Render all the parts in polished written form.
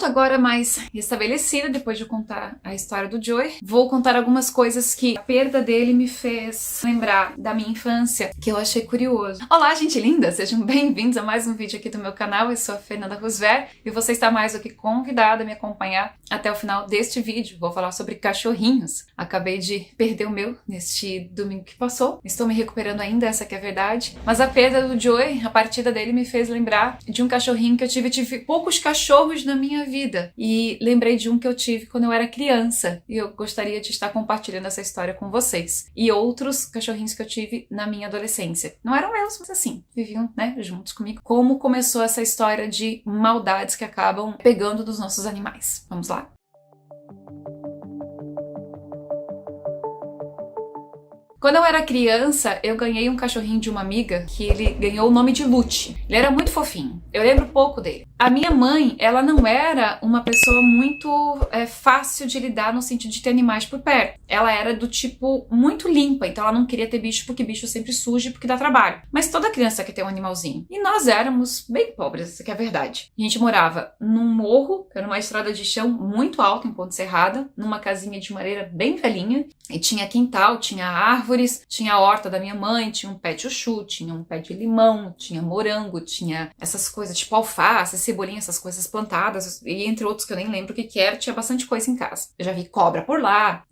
agora mais estabelecida, depois de contar a história do Joey, vou contar algumas coisas que a perda dele me fez lembrar da minha infância, que eu achei curioso. Olá, gente linda! Sejam bem-vindos a mais um vídeo aqui do meu canal. Eu sou a Fernanda Roosevelt e você está mais do que convidada a me acompanhar até o final deste vídeo. Vou falar sobre cachorrinhos. Acabei de perder o meu neste domingo que passou. Estou me recuperando ainda, essa que é a verdade. Mas a perda do Joey, a partida dele, me fez lembrar de um cachorrinho que eu tive. Tive poucos cachorros na minha vida. E lembrei de um que eu tive quando eu era criança. E eu gostaria de estar compartilhando essa história com vocês. E outros cachorrinhos que eu tive na minha adolescência. Não eram meus, mas assim, viviam, né, juntos comigo. Como começou essa história de maldades que acabam pegando dos nossos animais. Vamos lá? Quando eu era criança, eu ganhei um cachorrinho de uma amiga que ele ganhou o nome de Lute. Ele era muito fofinho. Eu lembro pouco dele. A minha mãe, ela não era uma pessoa muito fácil de lidar no sentido de ter animais por perto. Ela era do tipo muito limpa, então ela não queria ter bicho porque bicho sempre suja, porque dá trabalho. Mas toda criança quer ter um animalzinho. E nós éramos bem pobres, essa que é a verdade. A gente morava num morro, que era uma estrada de chão muito alta em Ponte Serrada, numa casinha de madeira bem velhinha, e tinha quintal, tinha árvores, tinha a horta da minha mãe, tinha um pé de chuchu, tinha um pé de limão, tinha morango, tinha essas coisas tipo alface, cebolinha, essas coisas plantadas, e entre outros que eu nem lembro o que era, tinha bastante coisa em casa. Eu já vi cobra por lá,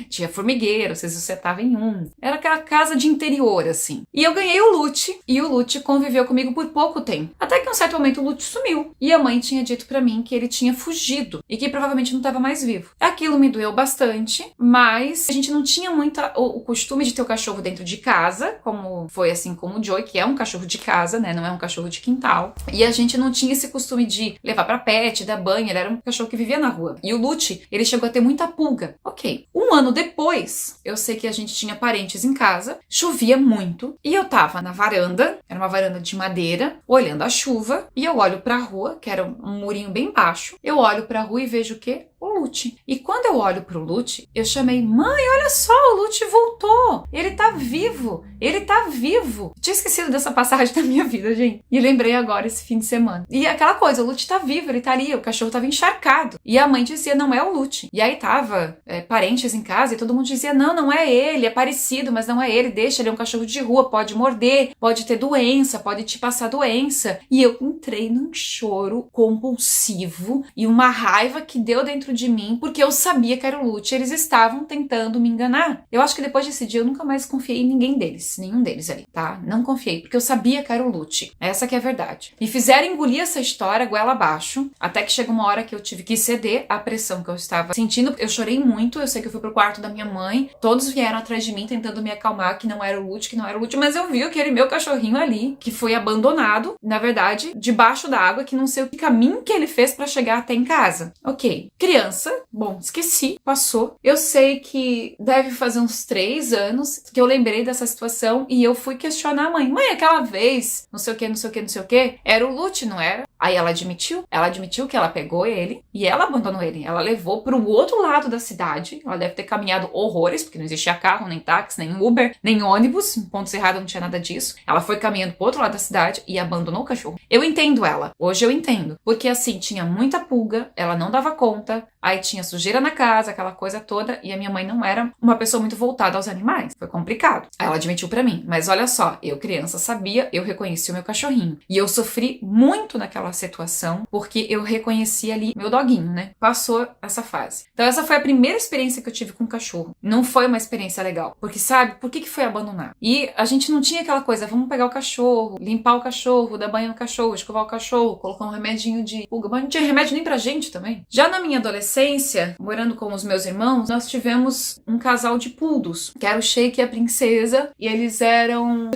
tinha formigueiro, você tava em um. Era aquela casa de interior, assim. E eu ganhei o Lute, e o Lute conviveu comigo por pouco tempo. Até que em um certo momento o Lute sumiu. E a mãe tinha dito pra mim que ele tinha fugido, e que provavelmente não estava mais vivo. Aquilo me doeu bastante, mas a gente não tinha muito o costume de ter o cachorro dentro de casa, como foi assim como o Joey, que é um cachorro de casa, né, não é um cachorro de quintal. E a gente não tinha esse costume de levar pra pet, dar banho, ele era um cachorro que vivia na rua. E o Lute, ele chegou a ter muita pulga. Ok. Um ano depois, eu sei que a gente tinha parentes em casa, chovia muito, e eu tava na varanda, era uma varanda de madeira, olhando a chuva, e eu olho pra rua, que era um murinho bem baixo, eu olho pra rua e vejo o quê? O Lute. E quando eu olho pro Lute, eu chamei, mãe, olha só, o Lute voltou, ele tá vivo, ele tá vivo. Tinha esquecido dessa passagem da minha vida, gente, e lembrei agora esse fim de semana. E aquela coisa, o Lute tá vivo, ele tá ali, o cachorro tava encharcado, e a mãe dizia, não é o Lute. E aí tava parentes em casa e todo mundo dizia, não é ele, é parecido, mas não é ele, deixa, ele é um cachorro de rua, pode morder, pode ter doença, pode te passar doença. E eu entrei num choro compulsivo e uma raiva que deu dentro de mim, porque eu sabia que era o Lute, eles estavam tentando me enganar. Eu acho que depois desse dia eu nunca mais confiei em ninguém deles, nenhum deles ali, tá? Não confiei, porque eu sabia que era o Lute. Essa que é a verdade. Me fizeram engolir essa história goela abaixo, até que chegou uma hora que eu tive que ceder à pressão que eu estava sentindo. Eu chorei muito, eu sei que eu fui pro quarto da minha mãe, todos vieram atrás de mim tentando me acalmar, que não era o Lute, que não era o Lute, mas eu vi aquele meu cachorrinho ali, que foi abandonado, na verdade, debaixo da água, que não sei o que caminho que ele fez pra chegar até em casa. Ok. Criança, bom, esqueci, passou. Eu sei que deve fazer uns 3 anos que eu lembrei dessa situação e eu fui questionar a mãe. Mãe, aquela vez, não sei o que, não sei o que, não sei o que, era o Lute, não era? Aí ela admitiu que ela pegou ele e ela abandonou ele. Ela levou pro outro lado da cidade. Ela deve ter caminhado horrores, porque não existia carro, nem táxi, nem Uber, nem ônibus. Em Ponte Serrada não tinha nada disso. Ela foi caminhando pro outro lado da cidade e abandonou o cachorro. Eu entendo ela. Hoje eu entendo. Porque assim, tinha muita pulga, ela não dava conta, aí tinha sujeira na casa, aquela coisa toda, e a minha mãe não era uma pessoa muito voltada aos animais. Foi complicado. Aí ela admitiu pra mim. Mas olha só, eu criança sabia, eu reconheci o meu cachorrinho. E eu sofri muito naquela situação, porque eu reconheci ali meu doguinho, né? Passou essa fase. Então essa foi a primeira experiência que eu tive com o cachorro. Não foi uma experiência legal, porque sabe, por que foi abandonar? E a gente não tinha aquela coisa, vamos pegar o cachorro, limpar o cachorro, dar banho no cachorro, escovar o cachorro, colocar um remedinho de pulga, mas não tinha remédio nem pra gente também. Já na minha adolescência, morando com os meus irmãos, nós tivemos um casal de poodles, que era o Sheik e a Princesa, e eles eram...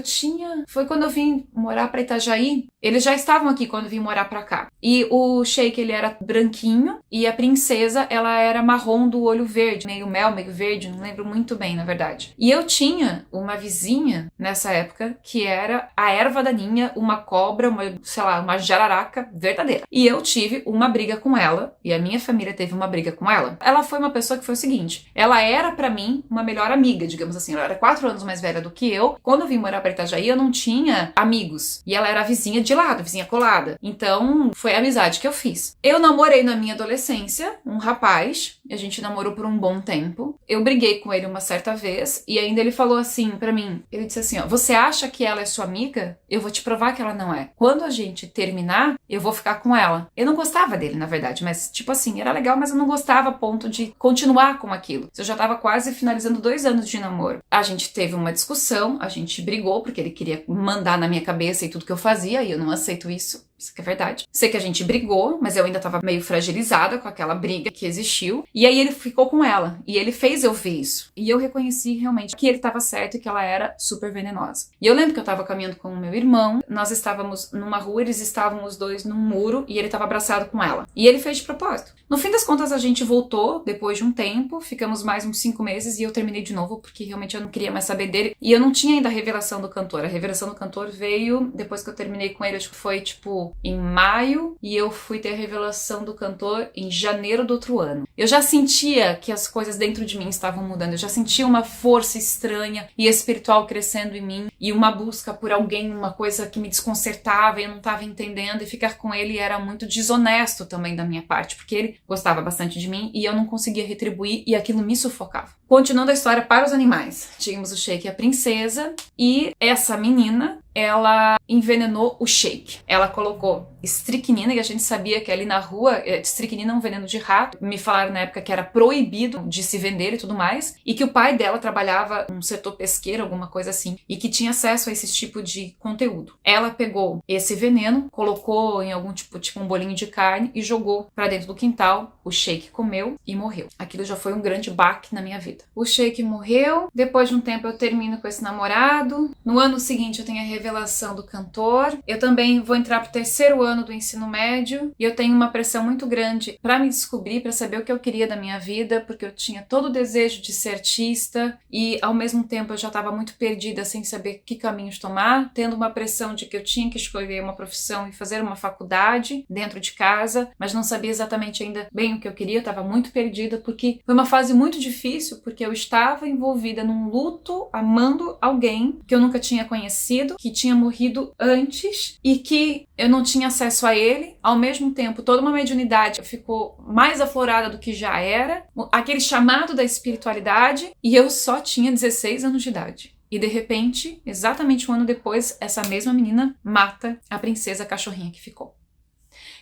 Foi quando eu vim morar pra Itajaí, eles já estavam aqui quando eu vim morar pra cá. E o Sheik, ele era branquinho, e a Princesa, ela era marrom do olho verde, meio mel, meio verde, não lembro muito bem, na verdade. E eu tinha uma vizinha, nessa época, que era a erva daninha, uma cobra, uma jararaca verdadeira. E eu tive uma briga com ela, e a minha família teve uma briga com ela. Ela foi uma pessoa que foi o seguinte, ela era pra mim uma melhor amiga, digamos assim, ela era 4 anos mais velha do que eu. Quando eu vim morar pra Itajaí, eu não tinha amigos, e ela era a vizinha de lado, vizinha colada. Então, Então, foi a amizade que eu fiz. Eu namorei na minha adolescência um rapaz, a gente namorou por um bom tempo. Eu briguei com ele uma certa vez e ainda ele falou assim pra mim, ele disse assim, ó, você acha que ela é sua amiga? Eu vou te provar que ela não é. Quando a gente terminar, eu vou ficar com ela. Eu não gostava dele, na verdade, mas tipo assim, era legal, mas eu não gostava a ponto de continuar com aquilo. Eu já tava quase finalizando 2 anos de namoro. A gente teve uma discussão, a gente brigou porque ele queria mandar na minha cabeça e tudo que eu fazia e eu não aceito isso. Isso que é verdade. Sei que a gente brigou, mas eu ainda tava meio fragilizada com aquela briga que existiu. E aí ele ficou com ela. E ele fez eu ver isso. E eu reconheci realmente que ele tava certo e que ela era super venenosa. E eu lembro que eu tava caminhando com o meu irmão. Nós estávamos numa rua, eles estavam os dois num muro e ele tava abraçado com ela. E ele fez de propósito. No fim das contas, a gente voltou depois de um tempo. Ficamos mais uns 5 meses e eu terminei de novo porque realmente eu não queria mais saber dele. E eu não tinha ainda a revelação do cantor. A revelação do cantor veio depois que eu terminei com ele. Acho que foi tipo em maio e eu fui ter a revelação do cantor em janeiro do outro ano. Eu já sentia que as coisas dentro de mim estavam mudando, eu já sentia uma força estranha e espiritual crescendo em mim e uma busca por alguém, uma coisa que me desconcertava e eu não estava entendendo, e ficar com ele era muito desonesto também da minha parte, porque ele gostava bastante de mim e eu não conseguia retribuir e aquilo me sufocava. Continuando a história para os animais, tínhamos o Shake e a princesa e essa menina, ela envenenou o Shake. Ela colocou estricnina, e a gente sabia que ali na rua, estricnina é um veneno de rato. Me falaram na época que era proibido de se vender e tudo mais, e que o pai dela trabalhava no setor pesqueiro, alguma coisa assim, e que tinha acesso a esse tipo de conteúdo. Ela pegou esse veneno, colocou em algum tipo um bolinho de carne e jogou pra dentro do quintal. O Shake comeu e morreu. Aquilo já foi um grande baque na minha vida. O Shake morreu, depois de um tempo eu termino com esse namorado. No ano seguinte eu tenho a revelação do cantor. Eu também vou entrar pro 3º ano do ensino médio e eu tenho uma pressão muito grande para me descobrir, para saber o que eu queria da minha vida, porque eu tinha todo o desejo de ser artista e ao mesmo tempo eu já estava muito perdida sem saber que caminhos tomar, tendo uma pressão de que eu tinha que escolher uma profissão e fazer uma faculdade dentro de casa, mas não sabia exatamente ainda bem o que eu queria, eu estava muito perdida porque foi uma fase muito difícil, porque eu estava envolvida num luto, amando alguém que eu nunca tinha conhecido, que tinha morrido antes e que eu não tinha acesso a ele. Ao mesmo tempo, toda uma mediunidade ficou mais aflorada do que já era, aquele chamado da espiritualidade, e eu só tinha 16 anos de idade. E de repente, exatamente um ano depois, essa mesma menina mata a princesa cachorrinha que ficou.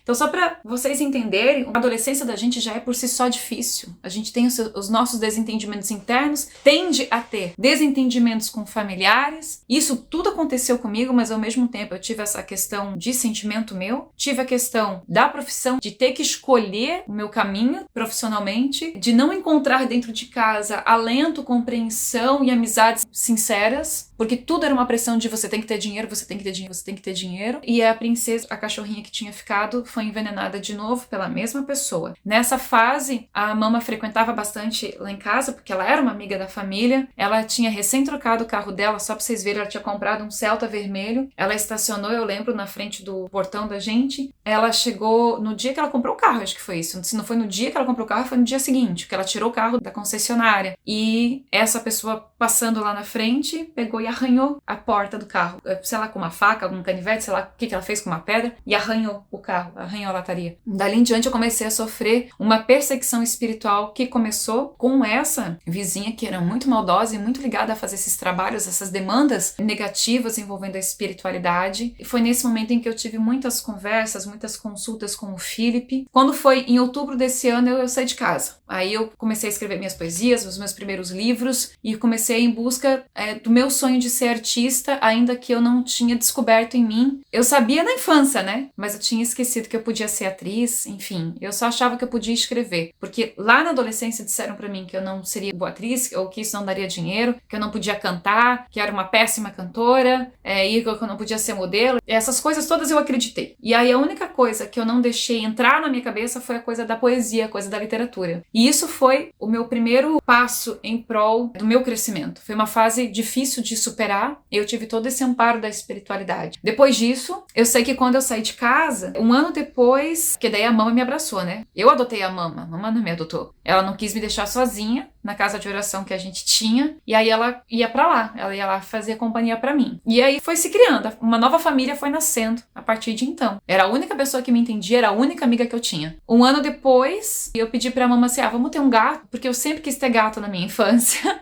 Então, só para vocês entenderem, a adolescência da gente já é por si só difícil. A gente tem os nossos desentendimentos internos, tende a ter desentendimentos com familiares. Isso tudo aconteceu comigo, mas ao mesmo tempo eu tive essa questão de sentimento meu, tive a questão da profissão, de ter que escolher o meu caminho profissionalmente, de não encontrar dentro de casa alento, compreensão e amizades sinceras, porque tudo era uma pressão de você tem que ter dinheiro, você tem que ter dinheiro, você tem que ter dinheiro. E a princesa, a cachorrinha que tinha ficado, foi envenenada de novo pela mesma pessoa. Nessa fase, a mama frequentava bastante lá em casa, porque ela era uma amiga da família. Ela tinha recém trocado o carro dela, só pra vocês verem, ela tinha comprado um Celta vermelho. Ela estacionou, eu lembro, na frente do portão da gente. Ela chegou no dia que ela comprou o carro, acho que foi isso. Se não foi no dia que ela comprou o carro, foi no dia seguinte, que ela tirou o carro da concessionária. E essa pessoa passando lá na frente, pegou e arranhou a porta do carro. Sei lá, com uma faca, com um canivete, sei lá o que ela fez com uma pedra, e arranhou o carro, arranhou a lataria. Dali em diante eu comecei a sofrer uma perseguição espiritual que começou com essa vizinha que era muito maldosa e muito ligada a fazer esses trabalhos, essas demandas negativas envolvendo a espiritualidade. E foi nesse momento em que eu tive muitas conversas, muitas consultas com o Felipe. Quando foi em outubro desse ano, eu saí de casa. Aí eu comecei a escrever minhas poesias, os meus primeiros livros, e comecei em busca do meu sonho de ser artista, ainda que eu não tinha descoberto em mim. Eu sabia na infância, né? Mas eu tinha esquecido que eu podia ser atriz, enfim. Eu só achava que eu podia escrever. Porque lá na adolescência disseram pra mim que eu não seria boa atriz, ou que isso não daria dinheiro, que eu não podia cantar, que eu era uma péssima cantora, e que eu não podia ser modelo. Essas coisas todas eu acreditei. E aí a única coisa que eu não deixei entrar na minha cabeça foi a coisa da poesia, a coisa da literatura. E isso foi o meu primeiro passo em prol do meu crescimento. Foi uma fase difícil de superar. Eu tive todo esse amparo da espiritualidade. Depois disso, eu sei que quando eu saí de casa, um ano depois, que daí a mama me abraçou, né? Eu adotei a mama não me adotou. Ela não quis me deixar sozinha, na casa de oração que a gente tinha, e aí ela ia pra lá, ela ia lá fazer companhia pra mim. E aí foi se criando, uma nova família foi nascendo a partir de então. Era a única pessoa que me entendia, era a única amiga que eu tinha. Um ano depois, eu pedi pra mamãe assim, vamos ter um gato, porque eu sempre quis ter gato na minha infância.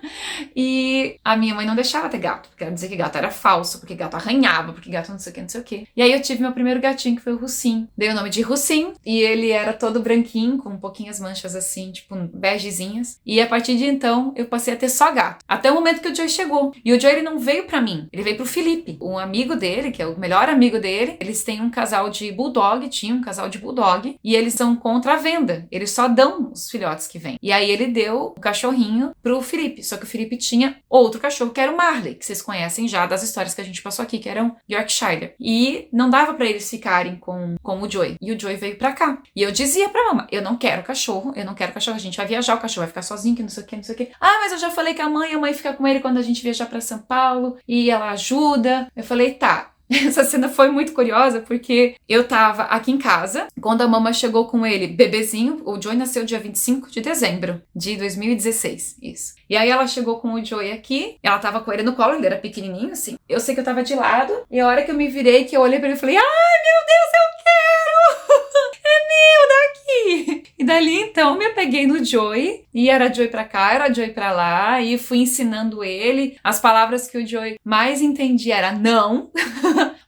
E a minha mãe não deixava ter gato, porque ela dizia que gato era falso, porque gato arranhava, porque gato não sei o que, não sei o que. E aí eu tive meu primeiro gatinho, que foi o Russim. Dei o nome de Russim, e ele era todo branquinho, com pouquinhas manchas assim, tipo begezinhas. E a partir de então, eu passei a ter só gato. Até o momento que o Joey chegou. E o Joey, ele não veio pra mim, ele veio pro Felipe, um amigo dele, que é o melhor amigo dele. Eles têm um casal de bulldog, tinha um casal de bulldog, e eles são contra a venda. Eles só dão os filhotes que vêm. E aí ele deu o cachorrinho pro Felipe, só que o Felipe tinha outro cachorro, que era o Marley, que vocês conhecem já das histórias que a gente passou aqui, que eram Yorkshire. E não dava pra eles ficarem com o Joey. E o Joey veio pra cá. E eu dizia pra mamãe, eu não quero cachorro, a gente vai viajar, o cachorro vai ficar sozinho, que não sei o que, não sei o que. Mas eu já falei que a mãe fica com ele quando a gente viajar pra São Paulo, e ela ajuda. Eu falei, tá. Essa cena foi muito curiosa, porque eu tava aqui em casa, quando a mamãe chegou com ele, bebezinho. O Joey nasceu dia 25 de dezembro de 2016, isso. E aí ela chegou com o Joey aqui, ela tava com ele no colo, ele era pequenininho, assim. Eu sei que eu tava de lado, e a hora que eu me virei, que eu olhei pra ele, eu falei, ai, meu Deus, eu quero! É meu, daqui! E dali, então, me apeguei no Joey, e era Joey pra cá, era Joey pra lá, e fui ensinando ele. As palavras que o Joey mais entendia era não,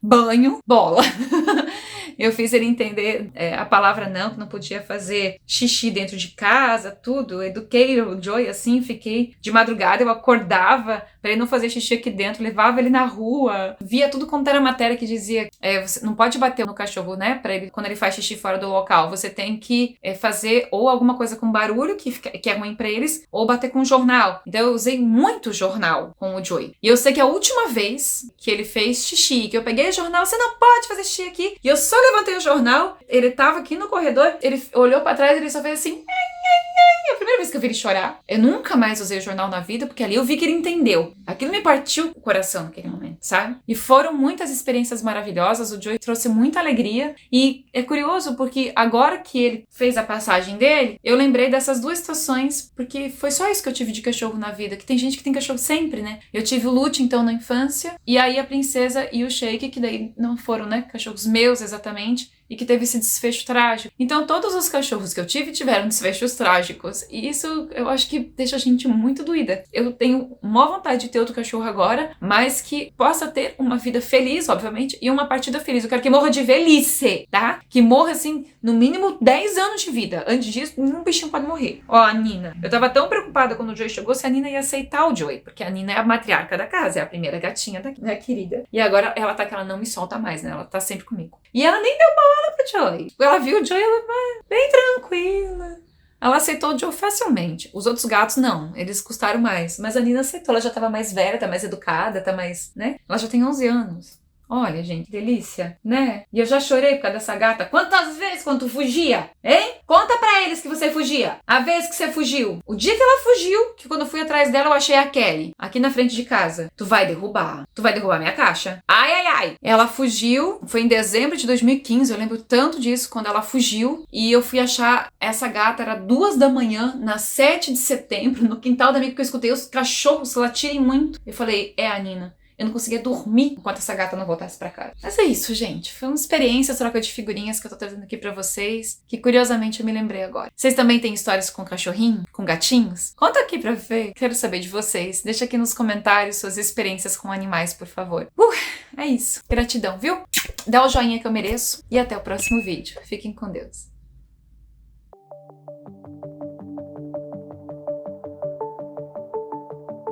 banho, bola. Eu fiz ele entender a palavra não, que não podia fazer xixi dentro de casa, tudo. Eduquei o Joey assim, fiquei de madrugada, eu acordava pra ele não fazer xixi aqui dentro, levava ele na rua, via tudo quanto era matéria que dizia, você não pode bater no cachorro, né, pra ele, quando ele faz xixi fora do local, você tem que fazer ou alguma coisa com barulho, que é ruim pra eles, ou bater com jornal. Então eu usei muito jornal com o Joey. E eu sei que a última vez que ele fez xixi, que eu peguei o jornal, você não pode fazer xixi aqui, e eu só levantei o jornal, ele tava aqui no corredor, ele olhou pra trás e ele só fez assim, a primeira vez que eu vi ele chorar. Eu nunca mais usei o jornal na vida, porque ali eu vi que ele entendeu. Aquilo me partiu o coração naquele momento, sabe? E foram muitas experiências maravilhosas, o Joey trouxe muita alegria, e é curioso porque agora que ele fez a passagem dele, eu lembrei dessas duas situações, porque foi só isso que eu tive de cachorro na vida, que tem gente que tem cachorro sempre, né? Eu tive o Lute, então, na infância, e aí a Princesa e o Shake, que daí não foram, né, cachorros meus exatamente, e que teve esse desfecho trágico. Então todos os cachorros que eu tive tiveram desfechos trágicos, e isso eu acho que deixa a gente muito doída. Eu tenho uma vontade de ter outro cachorro agora, mas que possa ter uma vida feliz, obviamente, e uma partida feliz. Eu quero que morra de velhice, tá? Que morra, assim, no mínimo 10 anos de vida. Antes disso, nenhum bichinho pode morrer. Ó, a Nina. Eu tava tão preocupada quando o Joey chegou se a Nina ia aceitar o Joey, porque a Nina é a matriarca da casa, é a primeira gatinha da querida. E agora ela tá que ela não me solta mais, né? Ela tá sempre comigo. E ela nem deu bola pro Joey. Ela viu o Joey, ela vai bem tranquila. Ela aceitou o Joe facilmente. Os outros gatos, não. Eles custaram mais. Mas a Nina aceitou. Ela já tava mais velha, tá mais educada, tá mais, né? Ela já tem 11 anos. Olha, gente, que delícia, né? E eu já chorei por causa dessa gata. Quantas vezes quando tu fugia? Hein? Conta pra eles que você fugia. A vez que você fugiu. O dia que ela fugiu, que quando eu fui atrás dela, eu achei a Kelly. Aqui na frente de casa. Tu vai derrubar. Tu vai derrubar minha caixa. Ai, ai, ai. Ela fugiu. Foi em dezembro de 2015. Eu lembro tanto disso, quando ela fugiu. E eu fui achar essa gata. Era 2 da manhã, na 7 de setembro, no quintal da amiga, que eu escutei os cachorros latirem muito. Eu falei, é a Nina. Eu não conseguia dormir enquanto essa gata não voltasse pra casa. Mas é isso, gente. Foi uma experiência, troca de figurinhas que eu tô trazendo aqui pra vocês, que curiosamente eu me lembrei agora. Vocês também têm histórias com cachorrinho? Com gatinhos? Conta aqui pra ver. Quero saber de vocês. Deixa aqui nos comentários suas experiências com animais, por favor. É isso. Gratidão, viu? Dá o joinha que eu mereço e até o próximo vídeo. Fiquem com Deus.